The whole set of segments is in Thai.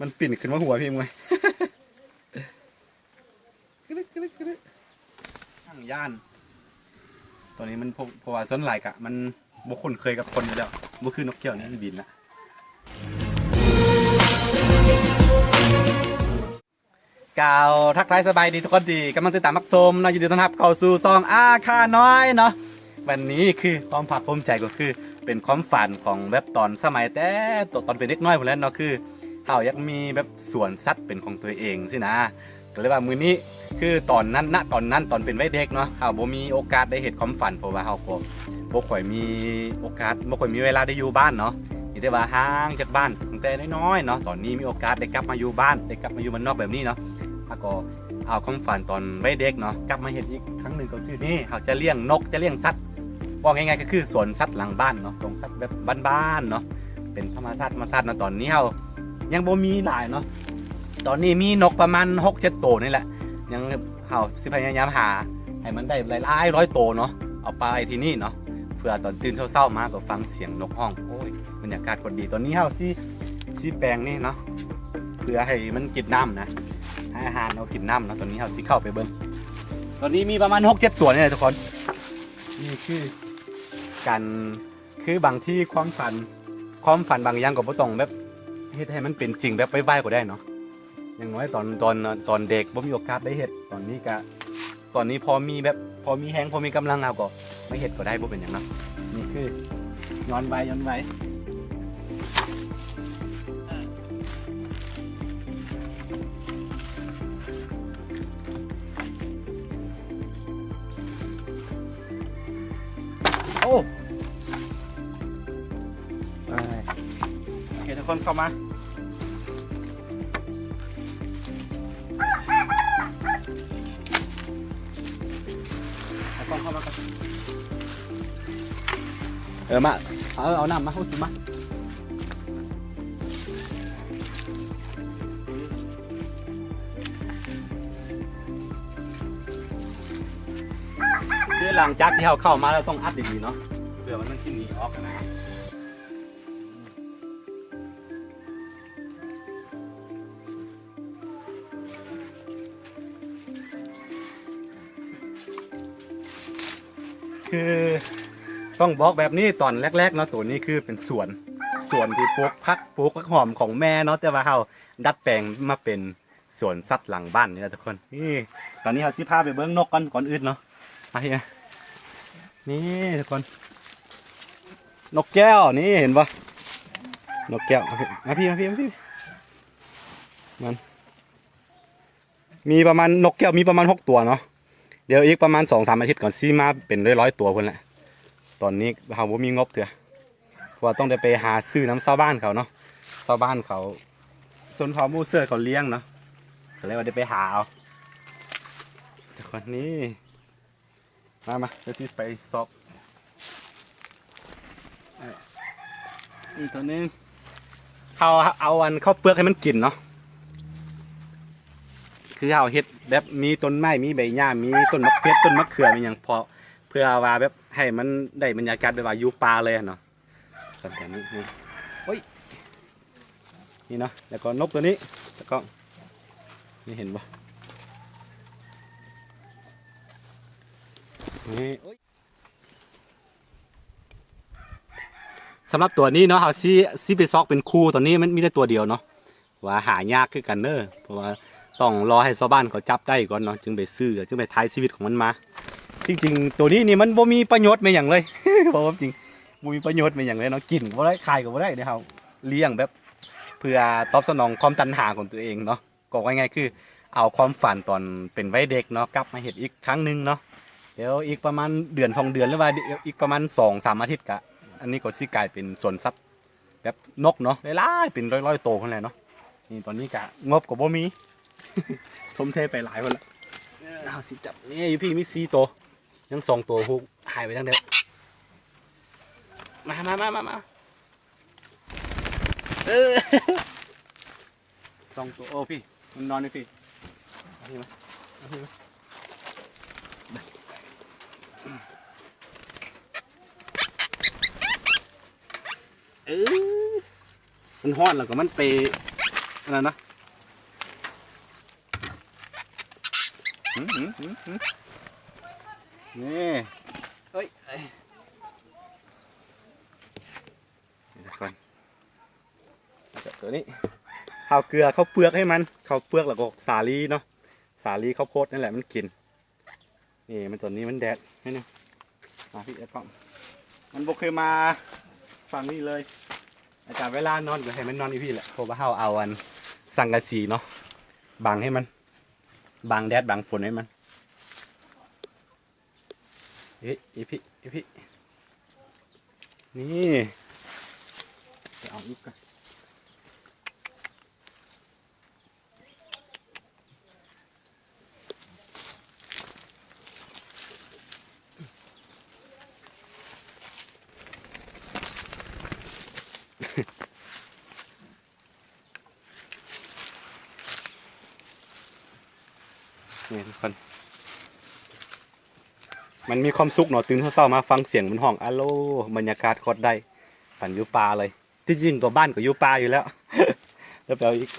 มันปิ่นขึ้นมาหัวพี่มึงไงกระดึกกระดึกกระดึกข้างย่านตอนนี้มันเพราะว่าส้นไหลกะมันบุคคลเคยกับคนอยู่แล้วบุคือนกแก้วนี่มันบินละกล่าวทักทายสบายดีทุกคนดีกำลังติดตามมักชมเนาะยินดีต้อนรับเข้าสู่ซองอาคาน้อยเนาะวันนี้คือความภาคภูมิใจก็คือเป็นความฝันของแบบตอนสมัยแต่ตอนเป็นเด็กน้อยผมแล้วเนาะคือเขาอยากมีแบบสวนสัตว์เป็นของตัวเองสินะก็เลยว่ามื้อนี้คือตอนนั้นตอนเป็นวัยเด็กเนาะเขาบ่มีโอกาสได้เห็นความฝันเพราะว่าเขาก็บ่ค่อยมีโอกาสบ่ค่อยมีเวลาได้อยู่บ้านเนาะที่ได้ว่าห่างจากบ้านตั้งแต่น้อยๆเนาะตอนนี้มีโอกาสได้กลับมาอยู่บ้านได้กลับมาอยู่บ้านนอกแบบนี้เนาะก็เอาความฝันตอนวัยเด็กเนาะกลับมาเห็นอีกครั้งหนึ่งก็คือนี่เขาจะเลี้ยงนกจะเลี้ยงสัตว์ว่าง่ายๆก็คือสวนสัตว์หลังบ้านเนาะสวนสัตว์แบบบ้านๆเนาะเป็นธรรมชาติเนาะตอนนี้เขายังบ่มีหลายเนาะตอนนี้มีนกประมาณ 6-7 ตัวนี่แหละยังเขาสิพยายามหาให้มันได้หลายร้อยตัวเนาะเอาไปที่นี่เนาะเพื่อตอนตื่นเช้าๆมาก็ฟังเสียงนกฮ้องโอ้ยบรรยากาศก็ดีตอนนี้เขาสิแปลงนี่เนาะเพื่อให้มันกินน้ำนะให้อาหารเอากินน้ำนะตอนนี้เราสิเข้าไปเบิ้งตอนนี้มีประมาณ 6-7 ตัวนี่แหละทุกคนนี่คือการคือบางที่ความฝันบางอย่างก็บ่ต้องแบบเฮ็ดให้มันเป็นจริงแบบไวๆก็ได้เนาะอย่างน้อยตอนเด็กบ่มีโอกาสได้เฮ็ดตอนนี้พอมีแฮงพอมีกำลังเอาก็ไม่เฮ็ดก็ได้บ่เป็นหยังเนาะนี่คือย้อนไว้โอ้โอเคทุกคนเข้ามาเข้ามากันมาเอาน้ำมาเข้ากินมาคือหลังจากที่เขาเข้ามาแล้วต้องอัดดีๆเนาะเพื่อมันสิ้นหนีออกกันนะคือต้องบอกแบบนี้ตอนแรกๆเนาะตัวนี้คือเป็นสวนที่ปลูกผักหอมของแม่เนาะแต่ว่าเขาดัดแปลงมาเป็นสวนสัตว์หลังบ้านนี่แหละทุกคนนี่ตอนนี้เขาสิพาไปเบิ้งนกก่อนอื่นเนาะมาเฮียนี่ทุกคนนกแก้วนี่เห็นปะนกแก้วมาพี่มันมีประมาณนกแก้วมีประมาณ6 ตัวเนาะเดี๋ยวอีกประมาณ 2-3 อาทิตย์ก่อนซีมาเป็นร้อยตัวคนแหละตอนนี้เขาบ่มีงบเถอะเพราะว่าต้องได้ไปหาซื้อน้ำชาวบ้านเขาเนาะชาวบ้านเขาส่วนพอมูเซอร์เขาเลี้ยงเนาะก็เลยว่าได้ไปหาเอาแต่คนนี้มาเดี๋ยวซีไปซอกอีกตัวนึงเขาเอาอันข้าวเปลือกให้มันกินเนาะคือเขาเฮ็ดแบบมีต้นไม้มีใบหญ้ามีต้นมะเพชรต้นมะเขือมีอย่างพอเพื่อว่าแบบให้มันได้บรรยากาศแบบว่าอยู่ป่าเลยเนาะแบบนี้โอ้ยนี่เนาะแล้วก็นกตัวนี้แล้วก็นี่เห็นปะนี่สำหรับตัวนี้เนาะเขาซีไปซอกเป็นคู่ตอนนี้มันมีแต่ตัวเดียวเนาะว่าหายากคือกันเนอะเพราะว่าต้องรอให้ชาวบ้านเขาจับได้ก่อนเนาะจึงไปซื้อจึงไปท้ายชีวิตของมันมาจริงๆตัวนี้นี่มันบ่มีประโยชน์ไม่อย่างเลย เพราะว่าจริงบ่มีประโยชน์ไม่อย่างเลยเนาะกินก็ได้ขายก็ได้เนี่ยเขาเลี้ยงแบบเพื่อตอบสนองความตัณหาของตัวเองเนาะก็ง่ายๆคือเอาความฝันตอนเป็นวัยเด็กเนาะกลับมาเห็นอีกครั้งหนึ่งเนาะเดี๋ยวอีกประมาณ1-2 เดือนหรือว่าอีกประมาณ2-3 อาทิตย์กะอันนี้ก็สิกลายเป็นสวนสัตว์แบบนกเนาะหลายๆเป็นร้อยๆตัวคนเลยเนาะนี่ตอนนี้กะงบก็บ่มีทุ่มเทไปหลายคนละเอาสิจับนี่อยู่พี่มี4 ตัวยัง2 ตัวหูหายไปทั้งเดียวมา2 ตัวโอ้พี่มันนอนอยู่พี่มาพี่มามันฮ้อนแล้วก็มันไป อันนั้นนะนี่เฮ้ยนี่ทุกคนตัวนี้ข้าวเกลือข้าวเปลือกให้มันข้าวเปลือกแล้วก็สาลีเนาะสาลีข้าวโพดนั่นแหละมันกินนี่มันตัวนี้มันแดดให้เนี่ยมาพี่กล้องมันบอกเคยมาฟังนี่เลยอาจารย์เวลานอนก็ให้มันนอนอีพี่แหละเพราะว่าเอาอันสังกะสีเนาะบังให้มันบังแดดบังฝนให้มันเฮ้ยอีพี่นี่จะเอาอีกกันนี่ทุกคนมันมีความสุขเนาะตื่นเช้ามาฟังเสียงมันห้องอะโลบรรยากาศโคตรได้ปั่นอยู่ป่าเลยที่จริงตัวบ้านก็อยู่ป่าอยู่แล้ว แล้วไปเอาอีก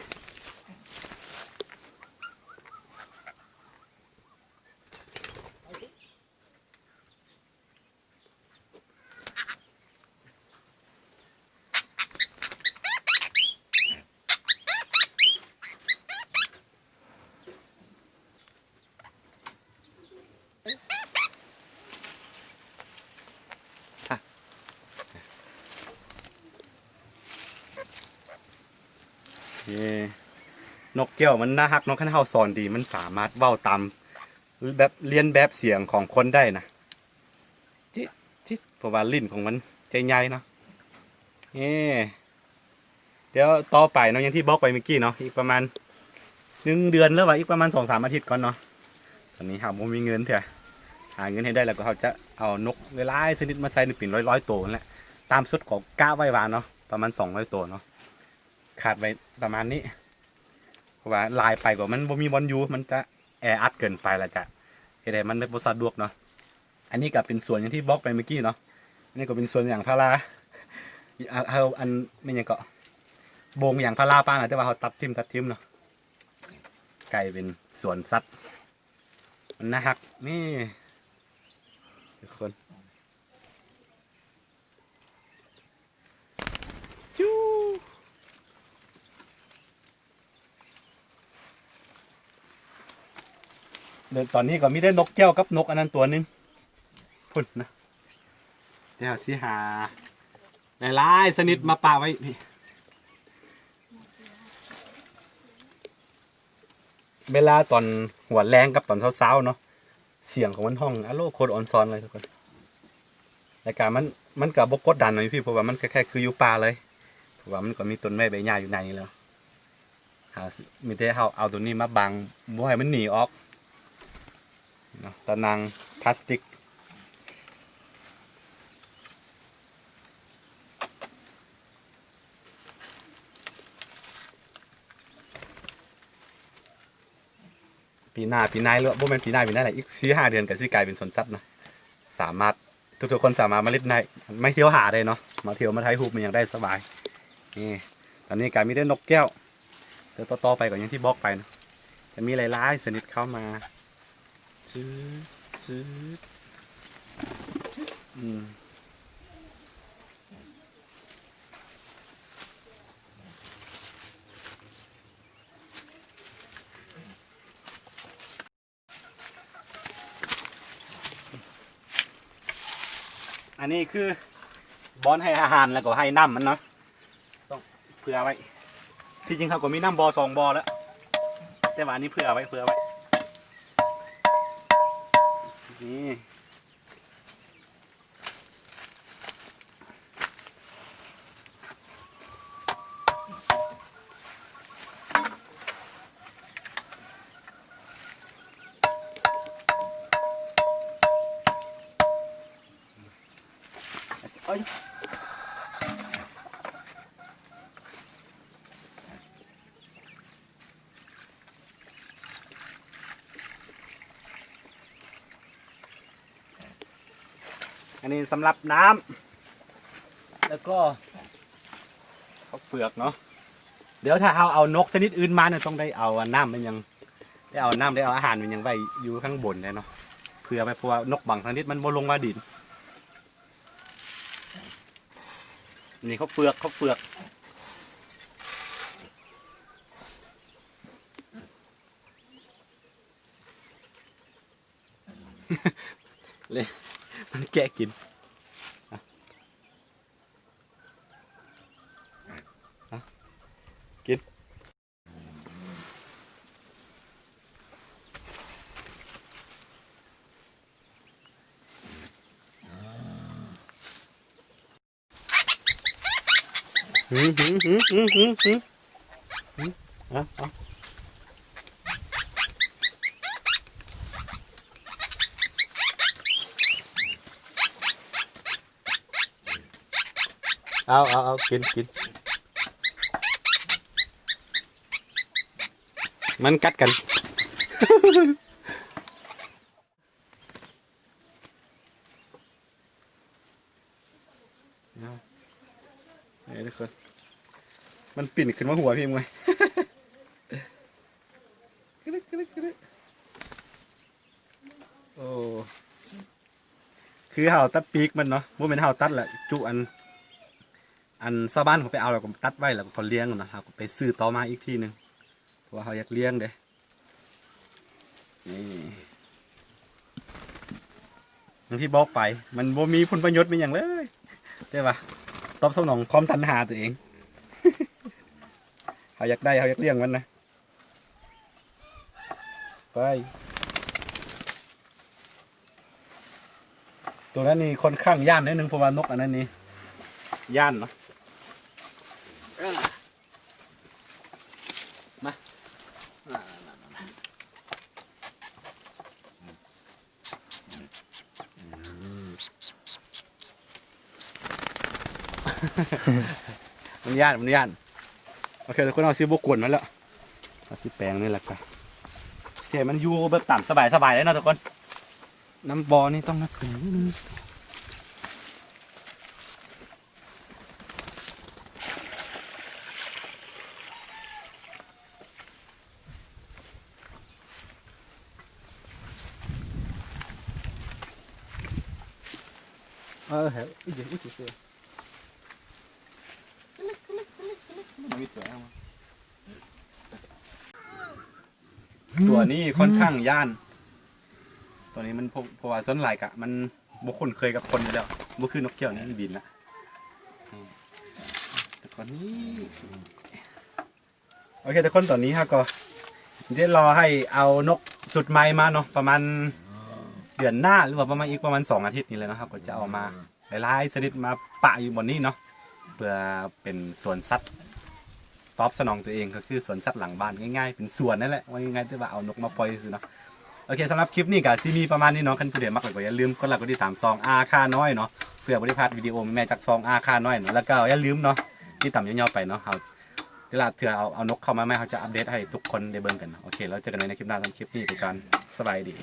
นกแก้วมันน่าฮักนกขันเฮาสอนดีมันสามารถเว้าตามแบบเรียนแบบเสียงของคนได้นะจิเพราะว่าลิ้นของมันใจใหญ่เนาะเดี๋ยวต่อไปเนาะอย่างที่บอกไปเมื่อกี้เนาะอีกประมาณ1 เดือนแล้วว่าอีกประมาณ2-3 อาทิตย์ก่อนเนาะตอนนี้หาบ่มีเงินเถอะหาเงินให้ได้แล้วก็เขาจะเอานกเวลาชนิดมาใส่ในปิ่นร้อยตัวนั่นแหละตามสุดของก้าไว้วานเนาะประมาณ200 ตัวเนาะขาดไว้ประมาณนี้เพราะว่าลายไปกว่ามันบ่มีบอลยูมันจะแออัดเกินไปแล้วจ้ะเฮ็ดให้มันบ่สะดวกเนาะอันนี้ก็เป็นส่วนอย่างที่บอกไปเมื่อกี้เนาะนี่ก็เป็นส่วนอย่างพาราเอาอันไม่ยังก็โบงอย่างพาราป้านะแต่ว่าเขาตัดทิมเนาะไก่เป็นสวนสัตว์มันน่าฮักนี่ทุกคนจู้เดี๋ยวตอนนี้ก็มีได้นกแก้วกับนกอันนั้นตัวนึงพุ่นนะเดี๋ยวสิหาหลายๆสนิทมาป่าไว้พี่เวลาตอนหัวแรงกับตอนเช้าๆเนาะเสียงของมันห้องอะโลโคตรออนซอนเลยทุกคนรายการมันกับบกดดันหน่อยพี่เพราะว่ามันแค่คืออยู่ป่าเลยเพราะว่ามันก็มีต้นไม้ใบหญ้าอยู่ในแล้วมีแต่เอาตัวนี้มาบังบ่ให้มันหนีออกเนาะตะนางพลาสติกปีหน้าหรือว่าบ่แม่นปีหน้าแหละอีก4-5 เดือนก็สิกลายเป็นสวนสัตว์นะสามารถทุกคนสามารถมาเล่นได้ไม่เที่ยวหาได้เนาะมาเที่ยวมาถ่ายรูปมันยังได้สบายนี่ตอนนี้การมีได้นกแก้วเดี๋ยวต่อไปก่อนอย่างที่บอกไปนะจะมีหลายๆชนิดเข้ามาซื้ออันนี้คือบอนให้อาหารแล้วก็ให้น้ำมันเนาะต้องเผื่อไว้ที่จริงเขาก็มีน้ำบ่อ2 บ่อแล้วแต่ว่าอันนี้เผื่อไว้นี่อันนี้สำหรับน้ำแล้วก็ข้าวเปลือกเนาะ เดี๋ยวถ้าเอานกชนิดอื่นมาเนี่ยต้องได้เอาน้ำมันยังได้เอาน้ำได้เอาอาหารมันยังไว้อยู่ข้างบนเลยเนาะเพื่อไปเพราะว่านกบางชนิดมันบ่ลงมาดินนี่เขาเฟือกเลยมันแกะกินกินเอากินมันกัดกันนี่ทุกคนมันปิ่นขึ้นมาหัวพี่มึงไงโอ้คือเห่าตัดปีกมันเนาะว่าเป็นเห่าตัดแหละจุอันชาวบ้านเขาไปเอาแล้วก็ตัดไว้แล้วก็เขาเลี้ยงนะครับไปซื้อต่อมาอีกทีหนึ่งเพราะว่าเขาอยากเลี้ยงเด้นี่อย่างที่บอกไปมันบ่มีผลประโยชน์เป็นอย่างเลยใช่ปะตอบสนองความตัณหาตัวเอง เขาอยากได้เขาอยากเลี้ยงมันนะไปตัวนั้นนี่ค่อนข้างย่านนิดนึงเพราะว่านกอันนั้นนี่ย่านเนาะมามันย่านโอเคทุกคนเอาซิบกวนมาแล้วเอาซิแปลงนี่แหละกันเสียมันอยู่แบบต่ำสบายเลยนะทุกคนน้ำบอนี่ต้องนับถึงนิดนึงเฮ้ยอีเดี๋ยวเสียตัวนี้ค่อนข้างย่านตัวนี้มันเพราะว่าส่วนหลายกะมันบุคคลเคยกับคนอยู่แล้วบุคือนกเกี่ยวนี่บินละแต่ก่อนนี้โอเคทุกคนตอนนี้ฮะก็เดี๋ยวรอให้เอานกสุดใหม่มาเนาะประมาณเดือนหน้าหรือว่าประมาณอีกประมาณ2 อาทิตย์นี้เลยนะครับก็จะเอามาหลายๆชนิดมาปะอยู่บนนี้เนาะเพื่อเป็นสวนสัตว์ตอบสนองตัวเองก็คือสวนสัตว์หลังบ้านง่ายๆเป็นสวนนั่นแหละว่าง่ายๆที่ว่าเอานกมาปล่อยสิเนาะโอเคสำหรับคลิปนี้ก็ซีมีประมาณนี้เนาะคันผู้ใดมักก็อย่าลืมกดไลค์กดติดตามซองอาค่าน้อยเนาะเพื่อบริพลาดวิดีโอแม่จากซองอาค่าน้อยเนาะแล้วก็อย่าลืมเนาะที่ต่ำย่อๆไปเนาะเอาเวลาเถื่อเอานกเข้ามาไม่เขาจะอัปเดตให้ทุกคนได้เบิ่งกันโอเคแล้วเจอกันในคลิปหน้าสำหรับคลิปนี้เป็นการสบายดี